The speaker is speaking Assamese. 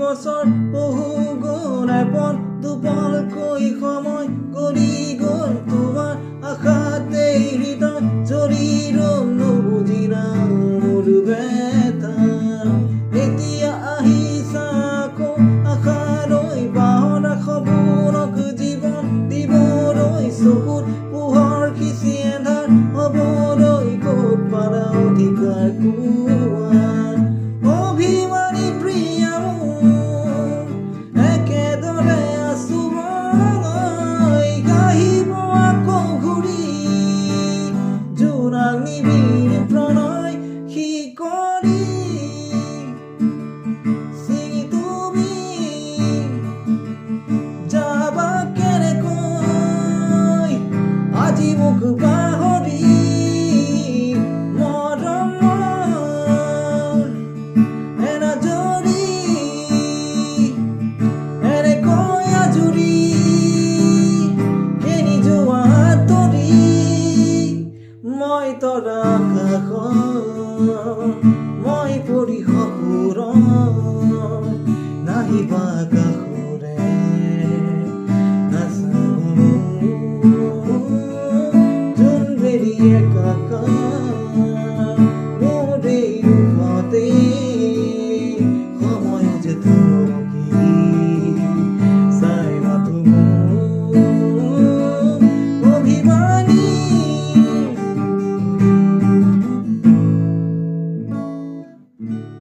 বছৰ বহু গুণ এপন দুপলকৈ সময় গলি গ'ল তোমাৰ আশাতে হৃদয় জ্বলি ৰ'ল নুবুজিলা মোৰ ব্যথা এতিয়া আহিছা আকৌ আশালৈ বাহনা সপোনক জীৱন দিবলৈ চকুত পোহৰ সিঁচি এন্ধাৰ হ'বলৈ ক'ত পালা অধিকাৰ কোৱা অভিমানী প্ৰিয়া একেদৰে আছো মই গাহিব আকৌ ঘূৰি জোনাক নিবিড় প্ৰণয় শিকলি ছিঙি তুমি যাবা কেনেকৈ আজি মোক পাহৰি মই তৰা আকাশত মই পৰি